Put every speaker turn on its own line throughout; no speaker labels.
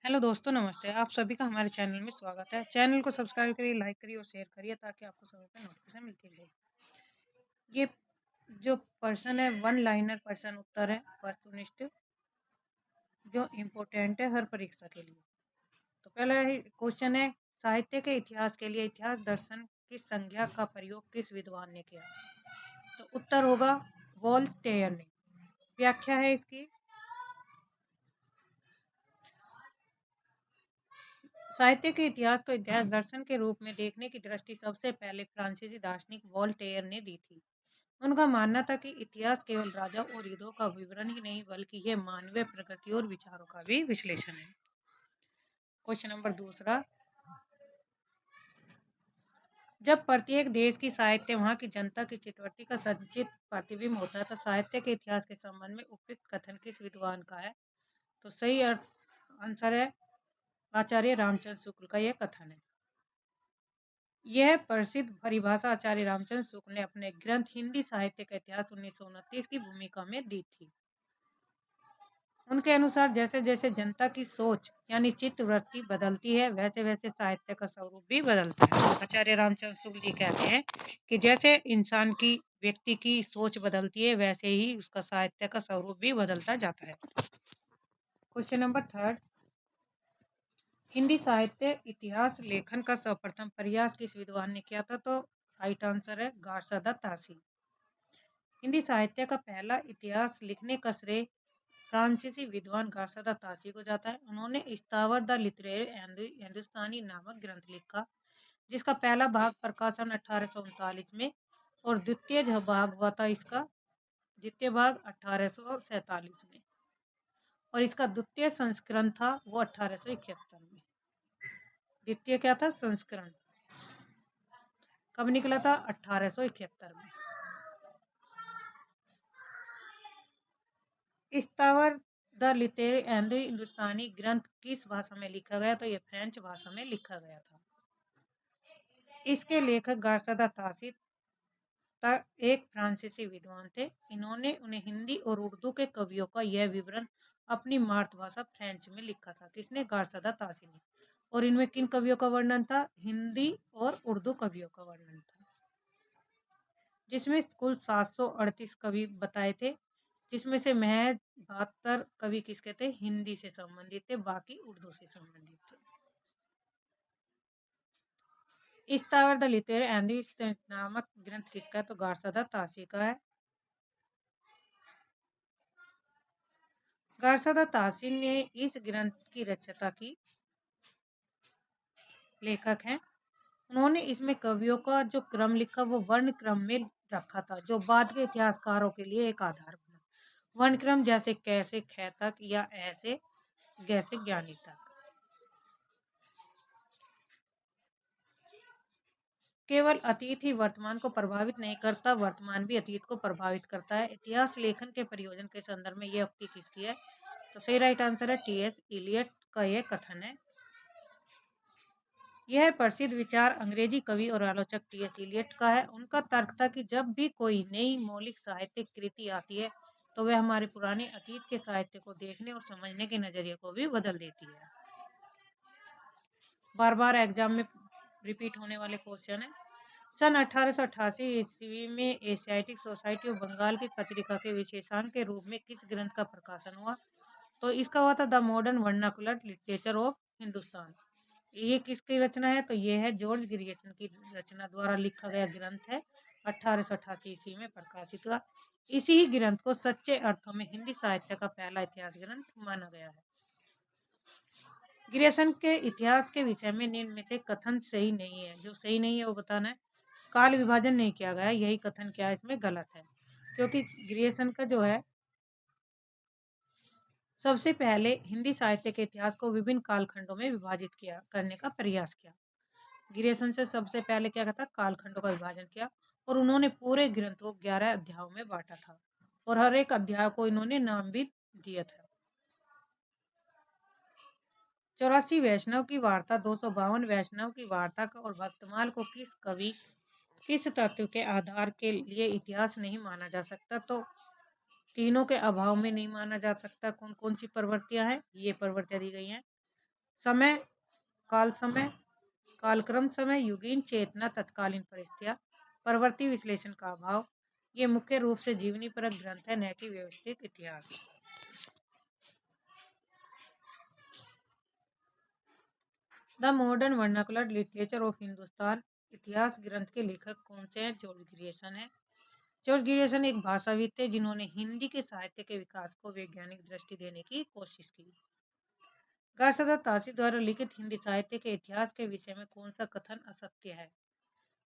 Hello दोस्तों, नमस्ते। आप सभी का हमारे चैनल में स्वागत है। चैनल को सब्सक्राइब करिए, लाइक करिए और शेयर करिए ताकि आपको समय पर नोटिफिकेशन मिलती रहे। ये जो पर्सन है, वन लाइनर पर्सन उत्तर है, वस्तुनिष्ठ, जो इम्पोर्टेंट है हर परीक्षा के लिए। तो पहला क्वेश्चन है, साहित्य के इतिहास के लिए इतिहास दर्शन की संज्ञा का प्रयोग किस विद्वान ने किया? तो उत्तर होगा वोल्टेयर ने। व्याख्या है इसकी, साहित्य के इतिहास को इतिहास दर्शन के रूप में देखने की दृष्टि सबसे पहले फ्रांसीसी दार्शनिक वोल्टेयर ने दी थी। उनका मानना था कि इतिहास केवल राजा और युद्धों का विवरण ही नहीं बल्कि यह मानवीय प्रकृति और विचारों का भी विश्लेषण है। क्वेश्चन नंबर दूसरा, जब प्रत्येक देश की साहित्य वहां की जनता की चित्रवृत्ति का संचित प्रतिबिंब होता है तो साहित्य के इतिहास के संबंध में उपयुक्त कथन किस विद्वान का है? तो सही आंसर है आचार्य रामचंद्र शुक्ल का यह कथन है। यह प्रसिद्ध परिभाषा आचार्य रामचंद्र शुक्ल ने अपने ग्रंथ हिंदी साहित्य का इतिहास 1929 की भूमिका में दी थी। उनके अनुसार जैसे जैसे जनता की सोच यानी चित्तवृत्ति बदलती है वैसे वैसे साहित्य का स्वरूप भी बदलता है। आचार्य रामचंद्र शुक्ल जी कहते हैं कि जैसे इंसान की व्यक्ति की सोच बदलती है वैसे ही उसका साहित्य का स्वरूप भी बदलता जाता है। क्वेश्चन नंबर थर्ड, हिंदी साहित्य इतिहास लेखन का सर्वप्रथम प्रयास किस विद्वान ने किया था? तो राइट आंसर है गार्सदा तासी। हिंदी साहित्य का पहला इतिहास लिखने का श्रेय फ्रांसीसी विद्वान गार्सदा तासी को जाता है। उन्होंने स्थावर द लिटरेरी हिंदुस्तानी नामक ग्रंथ लिखा जिसका पहला भाग प्रकाशन 1839 में और द्वितीय भाग हुआ था द्वितीय भाग 1847 में और इसका द्वितीय संस्करण था वो 1871 में। द्वितीय क्या था? संस्करण कब निकला था? 1871 में। स्थावर द लिटरेरी एंड हिंदुस्तानी ग्रंथ किस भाषा में लिखा गया? तो ये फ्रेंच भाषा में लिखा गया था। इसके लेखक गार्सदा तासी एक फ्रांसीसी विद्वान थे। इन्होंने उन्हें हिंदी और उर्दू के कवियों का यह विवरण अपनी मातृभाषा फ्रेंच में लिखा था। किसने? गार्सदा तासी ने। और इनमें किन कवियों का वर्णन था? हिंदी और उर्दू कवियों का वर्णन था, जिसमें कुल 738 कवि बताए थे, जिसमें से महज 72 कवि किसके थे? हिंदी से संबंधित थे, बाकी उर्दू से संबंधित थे। स्थावर द लिटरेरी एंड नामक ग्रंथ किसका है? तो गार्सदा तासी का है। गार्सदा तासी ने इस ग्रंथ की रचना की, लेखक हैं। उन्होंने इसमें कवियों का जो क्रम लिखा वो वर्ण क्रम में रखा था, जो बाद के इतिहासकारों के लिए एक आधार बना। वर्ण क्रम जैसे कैसे ख तक या ऐसे जैसे ज्ञानी तक। केवल अतीत ही वर्तमान को प्रभावित नहीं करता, वर्तमान भी अतीत को प्रभावित करता है। इतिहास लेखन के प्रयोजन के संदर्भ में यह उक्ति किसकी है? तो सही राइट आंसर है टी.एस. इलियट का यह कथन है। यह प्रसिद्ध विचार अंग्रेजी कवि और आलोचक टी.एस. इलियट का है। उनका तर्क था कि जब भी कोई नई मौलिक साहित्यिक कृति आती है तो वह हमारे पुराने अतीत के साहित्य को देखने और समझने के नजरिए को भी बदल देती है। बार बार एग्जाम में रिपीट होने वाले क्वेश्चन है। सन 1888 ईस्वी में एशियाटिक सोसाइटी ऑफ बंगाल की पत्रिका के विशेषांक के रूप में किस ग्रंथ का प्रकाशन हुआ? तो इसका हुआ था the modern vernacular literature of Hindustan. ये किसकी रचना है? तो ये है जॉर्ज ग्रियर्सन की रचना द्वारा लिखा गया ग्रंथ है। 1888 ईस्वी में प्रकाशित हुआ। इसी ही ग्रंथ को सच्चे अर्थों में हिंदी साहित्य का पहला इतिहास ग्रंथ माना गया है। ग्रियर्सन के इतिहास के विषय में निम्न में से कथन सही नहीं है। जो सही नहीं है वो बताना है। काल विभाजन नहीं किया गया, यही कथन क्या इसमें गलत है, क्योंकि ग्रियर्सन का जो है सबसे पहले हिंदी साहित्य के इतिहास को विभिन्न कालखंडों में विभाजित किया करने का प्रयास किया। ग्रियर्सन से सबसे पहले क्या था? कालखंडों का विभाजन किया और उन्होंने पूरे ग्रंथ को 11 अध्यायों में बांटा था और हर एक अध्याय को इन्होंने नाम भी दिया था। 84 वैष्णव की वार्ता, 252 वैष्णव की वार्ता और भक्तमाल को किस कवि किस तत्व के आधार के लिए इतिहास नहीं माना जा सकता? तो तीनों के अभाव में नहीं माना जा सकता। कौन कौन सी प्रवृत्तियां हैं? ये प्रवृत्तियां दी गई हैं। समय, काल समय, कालक्रम समय, युगीन चेतना, तत्कालीन परिस्थितियां, प्रवृत्ति विश्लेषण का अभाव, ये मुख्य रूप से जीवनी परक ग्रंथ है, न कि व्यवस्थित इतिहास। The modern vernacular literature of Hindustan, इतिहास ग्रंथ के लेखक कौन से हैं? जॉर्ज ग्रियर्सन है। जॉर्ज ग्रियर्सन एक भाषाविद थे जिन्होंने हिंदी के साहित्य के विकास को वैज्ञानिक दृष्टि देने की कोशिश की। गायसदा तासी द्वारा लिखित हिंदी साहित्य के इतिहास के विषय में कौन सा कथन असत्य है?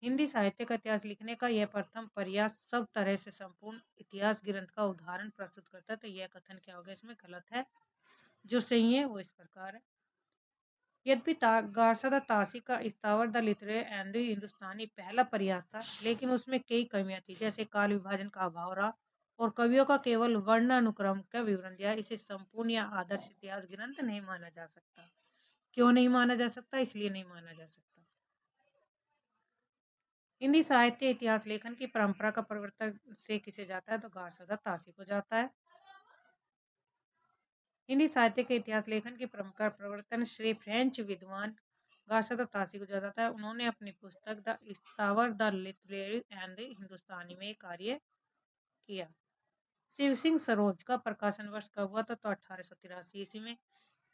हिंदी साहित्य का इतिहास लिखने का यह प्रथम प्रयास सब तरह से संपूर्ण इतिहास ग्रंथ का उदाहरण प्रस्तुत करता है, तो यह कथन क्या होगा? इसमें गलत है। जो सही है वो इस प्रकार है। यद्यपि गार्सदा तासी का स्थावर द लिटरेरी एंड द हिंदुस्तानी पहला प्रयास था, लेकिन उसमें कई कमियां थी, जैसे काल विभाजन का अभाव रहा और कवियों का केवल वर्णानुक्रम का विवरण दिया। इसे संपूर्ण या आदर्श इतिहास ग्रंथ नहीं माना जा सकता। क्यों नहीं माना जा सकता? इसलिए नहीं माना जा सकता। हिंदी साहित्य इतिहास लेखन की परंपरा का प्रवर्तक से किसे जाता है? तो गार्सदा तासी को जाता है। हिंदी साहित्य के इतिहास लेखन की परंपरा प्रवर्तन श्री फ्रेंच विद्वान गार्सदा तासी को जाता है। उन्होंने अपनी पुस्तक द स्थावर द लिटरेरी एंड द हिंदुस्तानी में कार्य किया। शिव सिंह सरोज का प्रकाशन वर्ष कब हुआ था? तो 1883 ईस्वी में।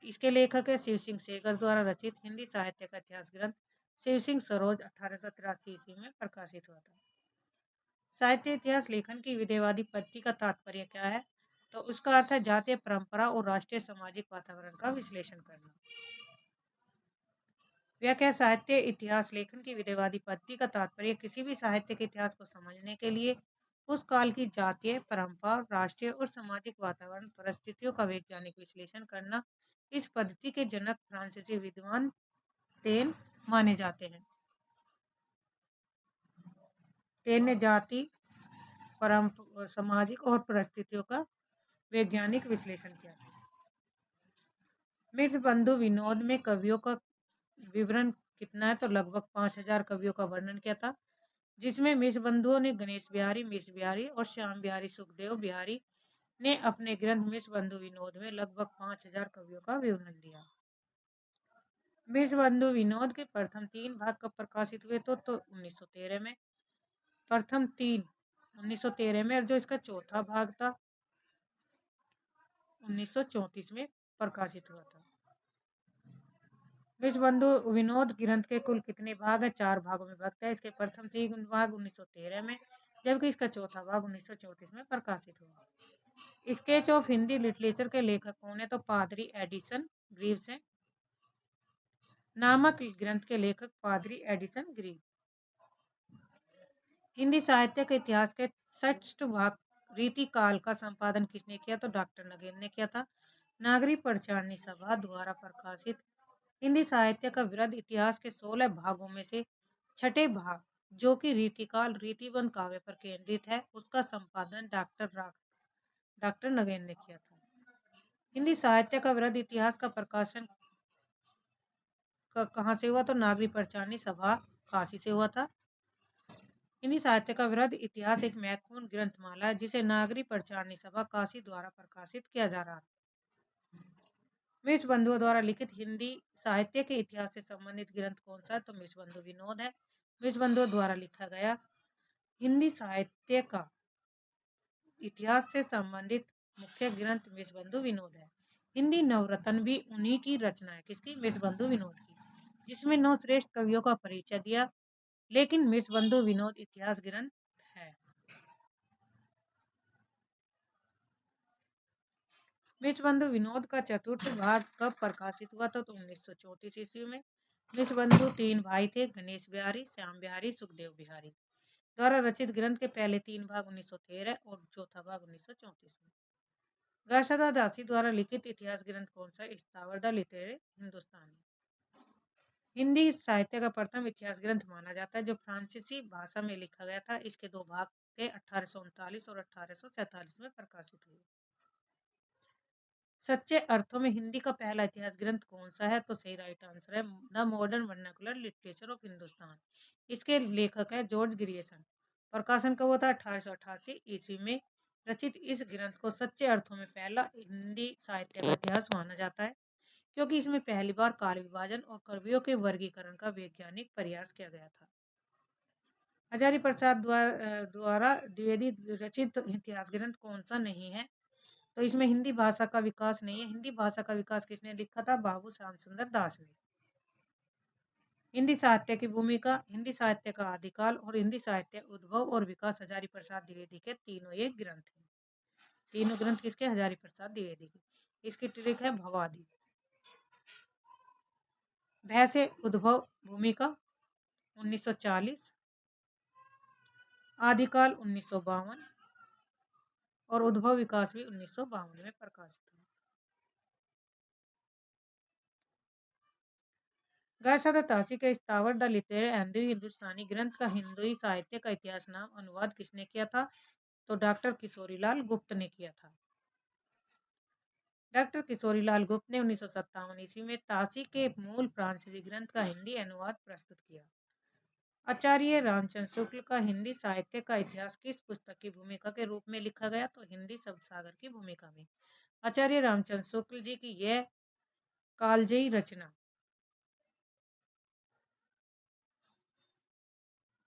इसके लेखक है शिव सिंह सेगर द्वारा रचित हिंदी साहित्य का इतिहास ग्रंथ शिव सिंह सरोज 1883 ईस्वी में प्रकाशित हुआ था। साहित्य इतिहास लेखन की विधेयवादी पद्धति का तात्पर्य क्या है? तो उसका अर्थ है जातीय परंपरा और राष्ट्रीय सामाजिक वातावरण का विश्लेषण करना। व्याख्या साहित्य इतिहास लेखन की विधेयवादी पद्धति का तात्पर्य किसी भी साहित्य के इतिहास को समझने के लिए उस काल की जातीय परंपरा, राष्ट्रीय और सामाजिक वातावरण परिस्थितियों का वैज्ञानिक विश्लेषण करना। इस पद्धति के जनक फ्रांसीसी विद्वान तेन माने जाते हैं। तेन ने जाति, परंपरा, सामाजिक और परिस्थितियों का वैज्ञानिक विश्लेषण किया था। मिर्च बंधु विनोद में कवियों का विवरण कितना है? तो लगभग 5000 कवियों का वर्णन किया था, जिसमें मिश्र बंधुओं ने गणेश बिहारी, मिश्र बिहारी और श्याम बिहारी सुखदेव बिहारी ने अपने ग्रंथ मिश्र बंधु विनोद में लगभग 5000 कवियों का विवरण दिया। मिश्र बंधु विनोद के प्रथम 3 भाग कब प्रकाशित हुए? तो 1913 में। प्रथम 3 1913 में, और जो इसका चौथा भाग था 1934 में प्रकाशित हुआ था। मिश्र बंधु विनोद ग्रंथ के कुल कितने भाग है? 4 भागों में विभक्त है। इसके प्रथम 3 भाग 1913 में, जबकि इसका चौथा भाग 1934 में प्रकाशित हुआ। स्केच ऑफ हिंदी लिटरेचर के लेखक कौन है? तो पादरी एडिसन ग्रीव्स हैं। नामक ग्रंथ के लेखक पादरी एडिसन ग्रीव। हिंदी साहित्य के इतिहास के 6th भाग रीति काल का संपादन किसने किया? तो डॉक्टर नगेन ने किया था। नागरिक प्रचारणी सभा द्वारा प्रकाशित हिंदी साहित्य का वृहद इतिहास के 16 भागों में से 6ठे भाग, जो कि रीतिकाल रीतिवन काव्य पर केंद्रित है, उसका संपादन डॉक्टर नगेन ने किया था। हिंदी साहित्य का वृहद इतिहास का प्रकाशन कहाँ से हुआ? तो नागरिक प्रचारणी सभा काशी से हुआ था। हिंदी साहित्य का वृहद इतिहास एक महत्वपूर्ण ग्रंथमाला है, जिसे नागरिक प्रचारणी सभा काशी द्वारा प्रकाशित किया जा रहा था। मिश्र बंधुओं द्वारा लिखित हिंदी साहित्य के इतिहास से संबंधित ग्रंथ कौन सा है? तो मिश्र बंधु विनोद है। मिश्र बंधुओं द्वारा लिखा गया हिंदी साहित्य का इतिहास से संबंधित मुख्य ग्रंथ मिश्र बंधु विनोद है। हिंदी नवरत्न भी उन्हीं की रचना है। किसकी? मिश्र बंधु विनोद की, जिसमें 9 श्रेष्ठ कवियों का परिचय दिया, लेकिन मिश्र बंधु विनोद इतिहास ग्रंथ है। मिश्र बंधु विनोद का चतुर्थ भाग कब प्रकाशित हुआ था? तो 1934 ईस्वी में। मिश्र बंधु 3 भाई थे, गणेश बिहारी, श्याम बिहारी, सुखदेव बिहारी द्वारा रचित ग्रंथ के पहले 3 भाग 1913 और चौथा भाग 1934 में। गार्सदा दासी द्वारा लिखित इतिहास ग्रंथ कौन सा? स्थावर द लिटरेरी हिंदुस्तानी हिंदी साहित्य का प्रथम इतिहास ग्रंथ माना जाता है, जो फ्रांसीसी भाषा में लिखा गया था। इसके 2 भाग थे, 1839 और 1847 में प्रकाशित हुए। सच्चे अर्थों में हिंदी का पहला इतिहास ग्रंथ कौन सा है? तो सही राइट आंसर है the modern vernacular literature of Hindustan. इसके लेखक है जॉर्ज ग्रियर्सन। प्रकाशन कब हुआ था? 1888 ईस्वी में। रचित इस ग्रंथ को सच्चे अर्थों में पहला हिंदी साहित्य का इतिहास माना जाता है, क्योंकि इसमें पहली बार काल विभाजन और कवियों के वर्गीकरण का वैज्ञानिक प्रयास किया गया था। हजारी प्रसाद द्वारा द्विवेदी रचित इतिहास ग्रंथ कौन सा नहीं है? तो इसमें हिंदी भाषा का विकास नहीं है। हिंदी भाषा का विकास किसने लिखा था? बाबू श्याम सुंदर दास ने। हिंदी साहित्य की भूमिका, हिंदी साहित्य का आदिकाल और हिंदी साहित्य उद्भव और विकास हजारी प्रसाद द्विवेदी के तीनों एक ग्रंथ हैं। तीनों ग्रंथ किसके? हजारी प्रसाद द्विवेदी के। इसकी ट्रिक है भवादी। भय से उद्भव भूमिका 1940, आदिकाल 1952 और उद्भव विकास भी 1952 में प्रकाशित हुआ। गायसादा के स्थावर द लिटरेरी हिंदुस्तानी ग्रंथ का हिंदुई साहित्य का इतिहास नाम अनुवाद किसने किया था? तो डॉक्टर किशोरीलाल गुप्त ने किया था। डॉक्टर किशोरीलाल गुप्त ने 1957 ईस्वी में ताशी के मूल फ्रांसीसी ग्रंथ का हिंदी अनुवाद प्रस्तुत किया। आचार्य रामचंद्र शुक्ल का हिंदी साहित्य का इतिहास किस पुस्तक की भूमिका के रूप में लिखा गया? तो हिंदी शब्दसागर की भूमिका में। आचार्य रामचंद्र शुक्ल जी की यह कालजयी रचना,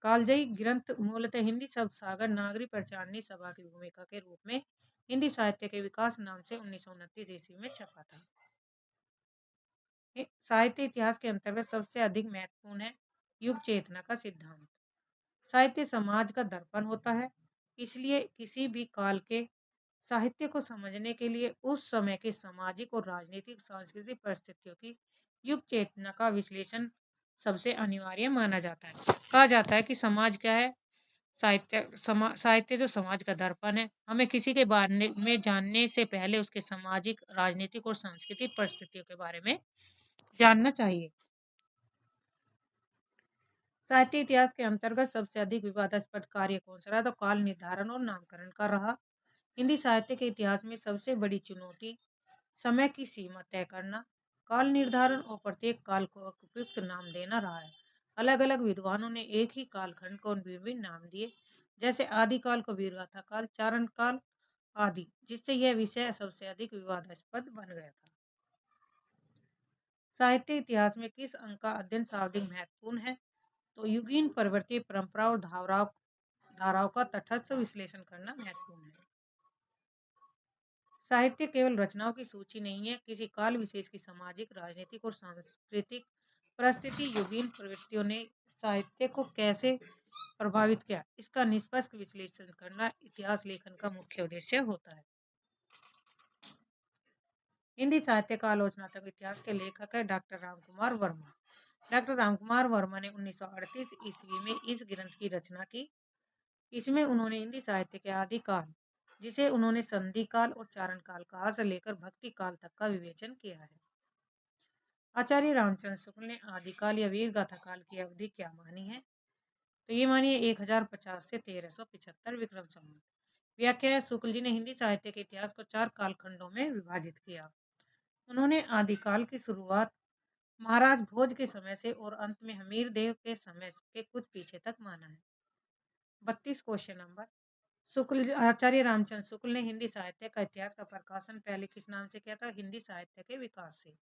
कालजयी ग्रंथ मूलतः हिंदी शब्दसागर नागरी प्रचारणी सभा की भूमिका के रूप में हिंदी साहित्य के विकास नाम से 1929 ईस्वी में छपा था। साहित्य इतिहास के अंतर्गत सबसे अधिक महत्वपूर्ण है युग चेतना का सिद्धांत। साहित्य समाज का दर्पण होता है, इसलिए किसी भी काल के साहित्य को समझने के लिए उस समय की सामाजिक और राजनीतिक सांस्कृतिक परिस्थितियों की युग चेतना का विश्लेषण सबसे अनिवार्य माना जाता है। कहा जाता है कि समाज क्या है? साहित्य जो समाज का दर्पण है। हमें किसी के बारे में जानने से पहले उसके सामाजिक, राजनीतिक और सांस्कृतिक परिस्थितियों के बारे में जानना चाहिए। साहित्य इतिहास के अंतर्गत सबसे अधिक विवादास्पद कार्य कौन सा रहा? तो काल निर्धारण और नामकरण का रहा। हिंदी साहित्य के इतिहास में सबसे बड़ी चुनौती समय की सीमा तय करना, काल निर्धारण और प्रत्येक काल को उपयुक्त नाम देना रहा है। अलग अलग विद्वानों ने एक ही कालखंड को विभिन्न नाम दिए, जैसे आदिकाल को वीरगाथा काल, चारण काल आदि, जिससे यह विषय सबसे अधिक विवादास्पद बन गया था। साहित्य इतिहास में किस अंग का अध्ययन सर्वाधिक महत्वपूर्ण है? तो युगीन परिवर्ती परंपरा और धाराओं का तटस्थ विश्लेषण करना महत्वपूर्ण है। साहित्य केवल रचनाओं की सूची नहीं है, किसी काल विशेष की सामाजिक, राजनीतिक और सांस्कृतिक परिस्थिति, युगीन प्रवृत्तियों ने साहित्य को कैसे प्रभावित किया, इसका निष्पक्ष विश्लेषण करना इतिहास लेखन का मुख्य उद्देश्य होता है। हिंदी साहित्य का आलोचनात्मक इतिहास के लेखक है डॉक्टर रामकुमार वर्मा। डॉक्टर रामकुमार वर्मा ने 1938 ईस्वी में इस ग्रंथ की रचना की। इसमें उन्होंने हिंदी साहित्य के आदिकाल, जिसे उन्होंने संधि काल और चारण काल कहा, से लेकर भक्ति काल तक का विवेचन किया है। आचार्य रामचंद्र शुक्ल ने आदिकाल या वीर गाथा काल की अवधि क्या मानी है? तो ये मानिए 1050 से 1375 विक्रम संवत। व्याख्या, शुक्ल जी ने हिंदी साहित्य के इतिहास को 4 कालखंडों में विभाजित किया। उन्होंने आदिकाल की शुरुआत महाराज भोज के समय से और अंत में हमीर देव के समय के कुछ पीछे तक माना है। 32 क्वेश्चन नंबर। आचार्य रामचंद्र शुक्ल ने हिंदी साहित्य का इतिहास का प्रकाशन पहले किस नाम से किया था? हिंदी साहित्य के विकास से।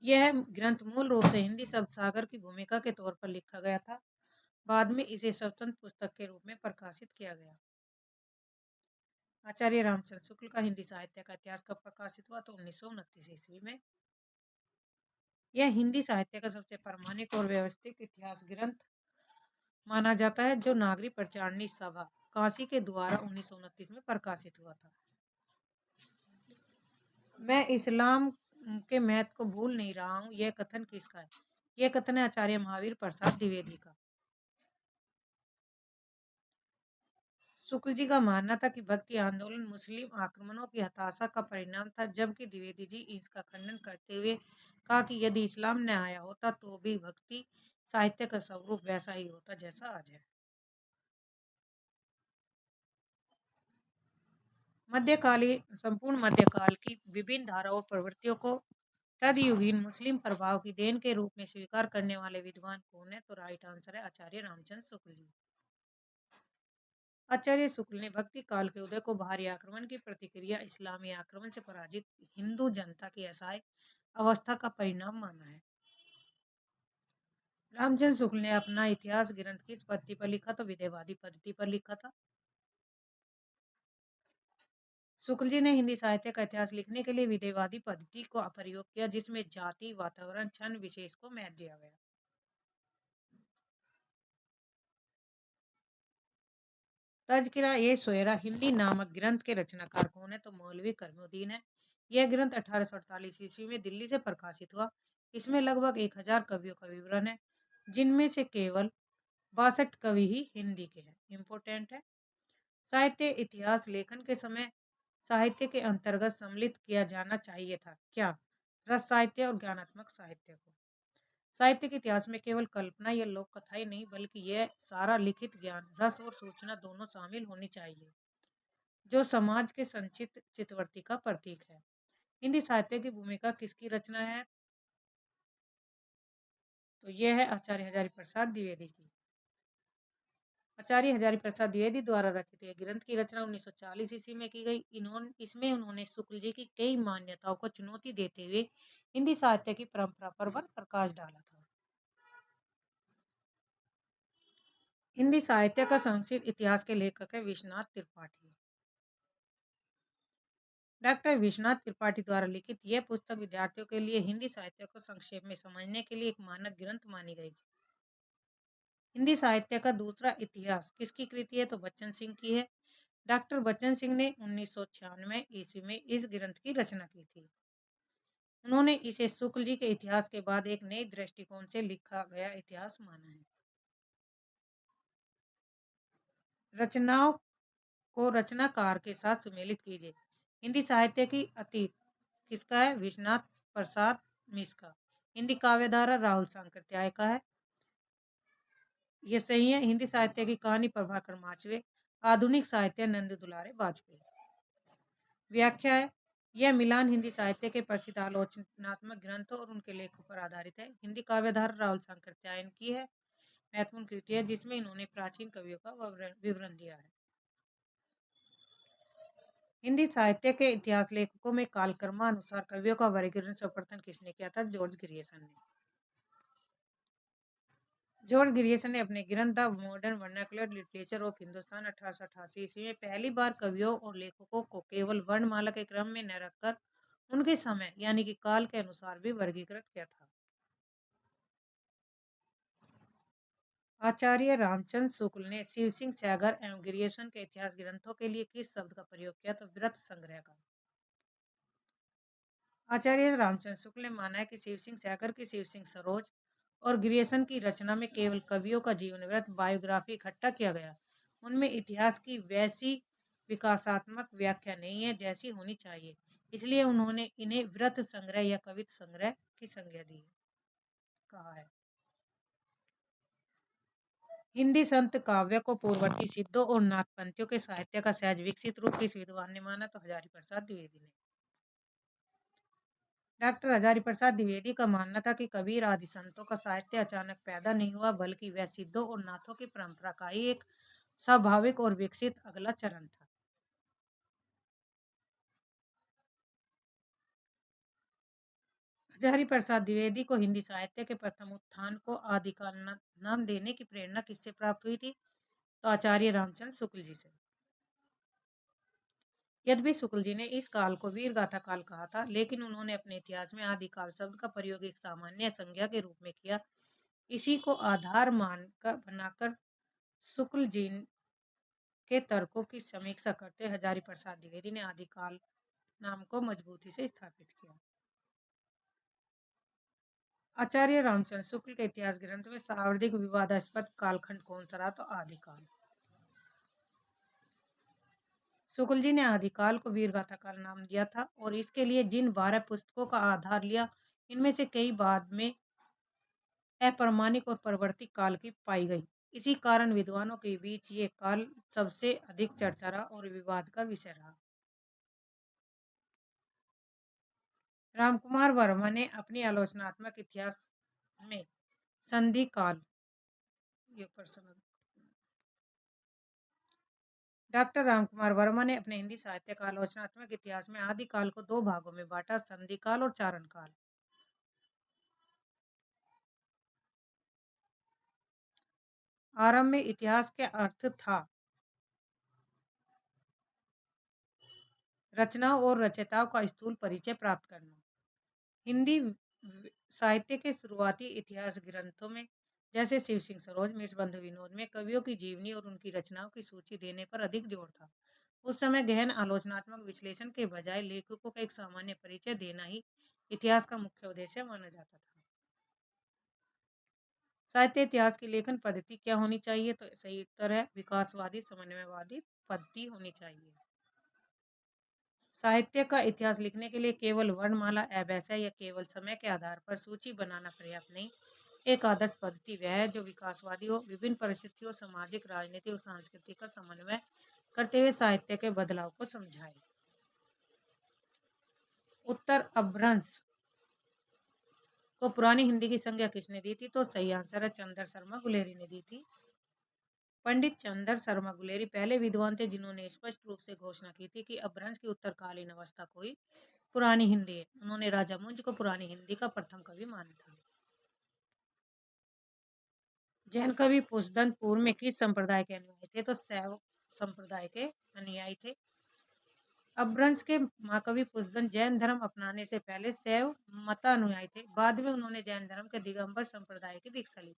यह ग्रंथ मूल रूप से हिंदी शब्दसागर की भूमिका के तौर पर लिखा गया था। बाद में इसे स्वतंत्र पुस्तक के रूप में प्रकाशित किया गया। आचार्य रामचंद्र शुक्ल का हिंदी साहित्य का इतिहास कब प्रकाशित हुआ? तो 1929 ईस्वी में। यह हिंदी साहित्य का सबसे प्रामाणिक और व्यवस्थित इतिहास ग्रंथ माना जाता है, जो नागरी प्रचारणी सभा काशी के द्वारा 1929 में प्रकाशित हुआ था। मैं इस्लाम के महत्व को भूल नहीं रहा हूँ, यह कथन किसका है? यह कथन है आचार्य महावीर प्रसाद द्विवेदी का। शुक्ल जी का मानना था कि भक्ति आंदोलन मुस्लिम आक्रमणों की हताशा का परिणाम था, जबकि द्विवेदी जी इसका खंडन करते हुए कहा कि यदि इस्लाम न आया होता तो भी भक्ति साहित्य का स्वरूप वैसा ही होता जैसा आज है। संपूर्ण मध्यकाल की विभिन्न धाराओं और प्रवृत्तियों को तदयुगीन मुस्लिम प्रभाव की देन के रूप में स्वीकार करने वाले विद्वान कौन है? तो राइट आंसर है आचार्य रामचंद्र शुक्ल जी। आचार्य शुक्ल ने भक्ति काल के उदय को बाहरी आक्रमण की प्रतिक्रिया, इस्लामी आक्रमण से पराजित हिंदू जनता की असहाय अवस्था का परिणाम माना है। रामचंद्र शुक्ल ने अपना इतिहास ग्रंथ किस पद्धति पर लिखा? तो विदेहवादी पद्धति पर लिखा था। शुक्ल जी ने हिंदी साहित्य का इतिहास लिखने के लिए विदेहवादी पद्धति को प्रयोग किया, जिसमें जाति, वातावरण, क्षण विशेष को महत्व दिया गया। तज़किरा ए सोयरा हिंदी नामक ग्रंथ के रचनाकार कौन है? तो मौलवी करीमुद्दीन है। यह ग्रंथ 1848 ईस्वी में दिल्ली से प्रकाशित हुआ। इसमें लगभग 1000 कवियों का विवरण है, जिनमें से केवल 62 कवि ही हिंदी के हैं। इम्पोर्टेंट है। साहित्य इतिहास लेखन के समय साहित्य के अंतर्गत सम्मिलित किया जाना चाहिए था क्या? रस साहित्य और ज्ञानात्मक साहित्य को। साहित्य के इतिहास में केवल कल्पना या लोक कथा ही नहीं, बल्कि यह सारा लिखित ज्ञान, रस और सूचना दोनों शामिल होनी चाहिए, जो समाज के संचित चितवर्ती का प्रतीक है। हिंदी साहित्य की भूमिका किसकी रचना है? तो यह है आचार्य हजारी प्रसाद द्विवेदी की। आचार्य हजारी प्रसाद द्विवेदी द्वारा रचित यह ग्रंथ की रचना 1940 ईस्वी में की गई। इसमें उन्होंने शुक्ल जी की कई मान्यताओं को चुनौती देते हुए हिंदी साहित्य की परंपरा पर प्रकाश डाला था। हिंदी साहित्य का संक्षिप्त इतिहास के लेखक है विश्वनाथ त्रिपाठी। डॉक्टर विश्वनाथ त्रिपाठी द्वारा लिखित यह पुस्तक विद्यार्थियों के लिए हिंदी साहित्य को संक्षेप में समझने के लिए एक मानक ग्रंथ मानी गई। हिंदी साहित्य का दूसरा इतिहास किसकी कृति है? तो बच्चन सिंह की है। डॉक्टर बच्चन सिंह ने 1996 ईस्वी में इस ग्रंथ की रचना की थी। उन्होंने इसे शुक्ल जी के इतिहास के बाद एक नए दृष्टिकोण से लिखा गया इतिहास माना है। रचनाओं को रचनाकार के साथ सम्मिलित कीजिए। हिंदी साहित्य की अतीत किसका है? विश्वनाथ प्रसाद मिश्र। हिंदी काव्यधारा राहुल सांकृत्याय का है। यह सही है। हिंदी साहित्य की कहानी प्रभाकर माचवे। आधुनिक साहित्य नंद दुलारे वाजपेयी। व्याख्या है, यह मिलान हिंदी साहित्य के प्रसिद्ध आलोचनात्मक ग्रंथों और उनके लेखों पर आधारित है। हिंदी काव्यधारा राहुल सांकृत्यायन की है। महत्वपूर्ण कृति है, जिसमें इन्होंने प्राचीन कवियों का विवरण दिया है। हिंदी साहित्य के इतिहास लेखकों में कालक्रमानुसार कवियों का वर्गीकरण सर्वप्रथम किसने किया था? जॉर्ज ग्रियर्सन ने। जॉर्ज ग्रियर्सन ने अपने ग्रंथ the modern vernacular literature of Hindustan 1888 ईस्वी में पहली बार कवियों और लेखकों को केवल वर्णमाला के क्रम में न रखकर उनके समय यानी कि काल के अनुसार भी वर्गीकृत किया था। आचार्य रामचंद्र शुक्ल ने शिव सिंह सैगर एवं ग्रियर्सन के इतिहास ग्रंथों के लिए किस शब्द का प्रयोग किया? तो व्रत संग्रह का। आचार्य रामचंद्र शुक्ल ने माना है कि शिव सिंह सैगर की शिव सिंह सरोज और ग्रियर्सन की रचना में केवल कवियों का जीवन व्रत बायोग्राफी इकट्ठा किया गया। उनमें इतिहास की वैसी विकासात्मक व्याख्या नहीं है जैसी होनी चाहिए, इसलिए उन्होंने इन्हें व्रत संग्रह या कविता संग्रह की संज्ञा दी कहा है। हिंदी संत काव्य को पूर्ववर्ती सिद्धों और नाथपंथियों के साहित्य का सहज विकसित रूप किस विद्वान ने माना? तो हजारी प्रसाद द्विवेदी ने। डॉक्टर हजारी प्रसाद द्विवेदी का मानना था कि कबीर आदि संतों का साहित्य अचानक पैदा नहीं हुआ, बल्कि वह सिद्धों और नाथों की परंपरा का ही एक स्वाभाविक और विकसित अगला चरण था। हजारी प्रसाद द्विवेदी को हिंदी साहित्य के प्रथम उत्थान को आदिकाल नाम देने की प्रेरणा किससे प्राप्त हुई थी? तो आचार्य रामचंद्र शुक्ल जी से। यद्यपि शुक्ल जी ने इस काल को वीर गाथा काल कहा था, लेकिन उन्होंने अपने इतिहास में आदिकाल शब्द का प्रयोग एक सामान्य संज्ञा के रूप में किया। इसी को आधार मानकर बनाकर शुक्ल जी के तर्कों की समीक्षा करते हजारी प्रसाद द्विवेदी ने आदिकाल नाम को मजबूती से स्थापित किया। आचार्य रामचंद्र शुक्ल के इतिहास ग्रंथ में सर्वाधिक विवादास्पद कालखंड कौन सा रहा? तो आदिकाल। शुक्ल जी ने आदिकाल को वीरगाथा काल नाम दिया था और इसके लिए जिन 12 पुस्तकों का आधार लिया, इनमें से कई बाद में अप्रमाणिक और परवर्ती काल की पाई गई। इसी कारण विद्वानों के बीच ये काल सबसे अधिक चर्चा रहा और विवाद का विषय रहा। रामकुमार वर्मा ने अपनी आलोचनात्मक इतिहास में संधि काल ये प्रश्न डॉक्टर रामकुमार वर्मा ने अपने हिंदी साहित्य का आलोचनात्मक इतिहास में आदिकाल को दो भागों में बांटा, संधिकाल और चारणकाल। आरंभ में इतिहास के अर्थ था रचनाओं और रचयिताओं का स्थूल परिचय प्राप्त करना। हिंदी साहित्य के शुरुआती इतिहास ग्रंथों में जैसे शिव सिंह सरोज, मिर्चबंधु विनोद में कवियों की जीवनी और उनकी रचनाओं की सूची देने पर अधिक जोर था। उस समय गहन आलोचनात्मक विश्लेषण के बजाय लेखकों का एक सामान्य परिचय देना ही इतिहास का मुख्य उद्देश्य माना जाता था। साहित्य इतिहास की लेखन पद्धति क्या होनी चाहिए? तो सही उत्तर है विकासवादी समन्वयवादी पद्धति होनी चाहिए। साहित्य का इतिहास लिखने के लिए केवल वर्णमाला अभ्यास या केवल समय के आधार पर सूची बनाना पर्याप्त नहीं। एक आदर्श पद्धति वह है जो विकासवादी हो, विभिन्न परिस्थितियों, सामाजिक, राजनीतिक और सांस्कृतिक का समन्वय करते हुए साहित्य के बदलाव को समझाए। उत्तर अपभ्रंश को पुरानी हिंदी की संज्ञा किसने दी थी? तो सही आंसर है चंद्र शर्मा गुलेरी ने दी थी। पंडित चंद्र शर्मा गुलेरी पहले विद्वान थे जिन्होंने स्पष्ट रूप से घोषणा की थी कि अपभ्रंश की उत्तरकालीन अवस्था कोई पुरानी हिंदी है। उन्होंने राजा मुंज को पुरानी हिंदी का प्रथम कवि माना था। जैन कवि पुष्पदंत पूर्व में किस संप्रदाय के अनुयायी थे? तो शैव संप्रदाय के अनुयायी थे। अपभ्रंश के महाकवि पुष्पदंत जैन धर्म अपनाने से पहले शैव मतानुयायी थे। बाद में उन्होंने जैन धर्म के दिगंबर संप्रदाय की दीक्षा ली।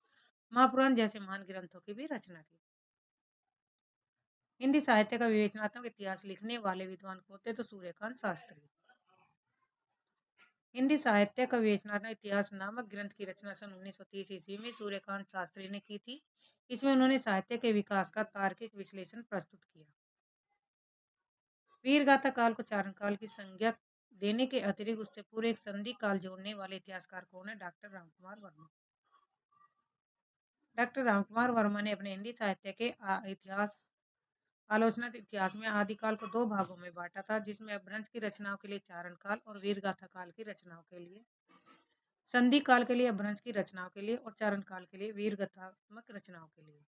महापुराण जैसे महान ग्रंथों की भी रचना की। हिंदी साहित्य का विवेचनात्मक इतिहास लिखने वाले विद्वान होते तो सूर्यकांत शास्त्री। हिंदी साहित्य का विवेचनात्मक इतिहास नामक ग्रंथ की रचना सन 1930 ईस्वी में सूर्यकांत शास्त्री ने की थी। इसमें उन्होंने साहित्य के विकास का तार्किक विश्लेषण प्रस्तुत किया। वीरगाथा काल को चारण काल की संज्ञा देने के अतिरिक्त उससे पूरे एक संधि काल जोड़ने वाले इतिहासकार कौन है? डॉक्टर रामकुमार वर्मा। डॉक्टर रामकुमार वर्मा ने अपने हिंदी साहित्य के इतिहास आलोचनात्मक इतिहास में आदिकाल को दो भागों में बांटा था, जिसमें अपभ्रंश की रचनाओं के लिए चारण काल और वीरगाथा काल की रचनाओं के लिए, संधि काल के लिए अपभ्रंश की रचनाओं के लिए और चारण काल के लिए वीरगाथात्मक रचनाओं के लिए।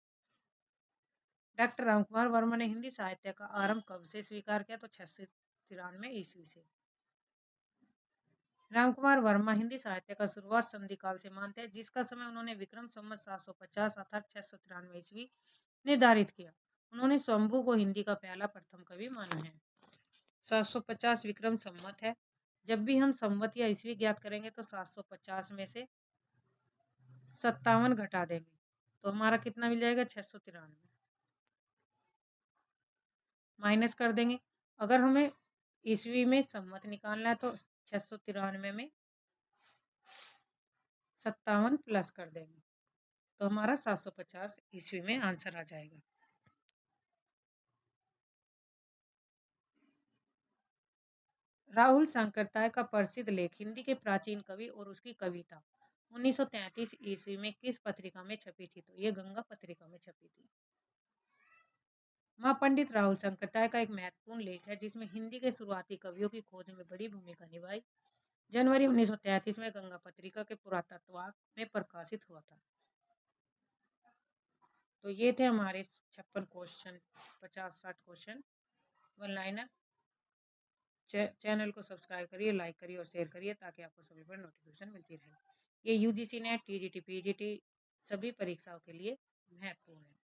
डॉक्टर रामकुमार वर्मा ने हिंदी साहित्य का आरंभ कब से स्वीकार किया? तो 693 ईस्वी से। रामकुमार वर्मा हिंदी साहित्य का शुरुआत संधि काल से मानते हैं, जिसका समय उन्होंने विक्रम संवत 750 अर्थात 693 ईस्वी निर्धारित किया। उन्होंने शंभु को हिंदी का पहला प्रथम कवि माना है। 750 विक्रम संवत है। जब भी हम संवत या ईस्वी ज्ञात करेंगे तो 750 में से 57 घटा देंगे तो हमारा कितना मिल जाएगा? 693 माइनस कर देंगे। अगर हमें ईस्वी में संवत निकालना है तो 693 में 57 प्लस कर देंगे तो हमारा 750 ईस्वी में आंसर आ जाएगा। राहुल सांकृत्याय का प्रसिद्ध लेख हिंदी के प्राचीन कवि और उसकी कविता 1933 ईस्वी में किस पत्रिका में छपी थी? तो ये गंगा पत्रिका में छपी थी। मां पंडित राहुल सांकृत्याय का एक महत्वपूर्ण लेख है जिसमें हिंदी के शुरुआती कवियों की खोज में बड़ी भूमिका निभाई। जनवरी 1933 में गंगा पत्रिका के पुरातत्वाक में प्रकाशित हुआ था। तो ये थे हमारे 56 question, 50-60 question one liner. Channel को सब्सक्राइब करिए, लाइक करिए और शेयर करिए ताकि आपको सभी पर नोटिफिकेशन मिलती रहे। ये यूजीसी नेट, टीजीटी, पीजीटी सभी परीक्षाओं के लिए महत्वपूर्ण है।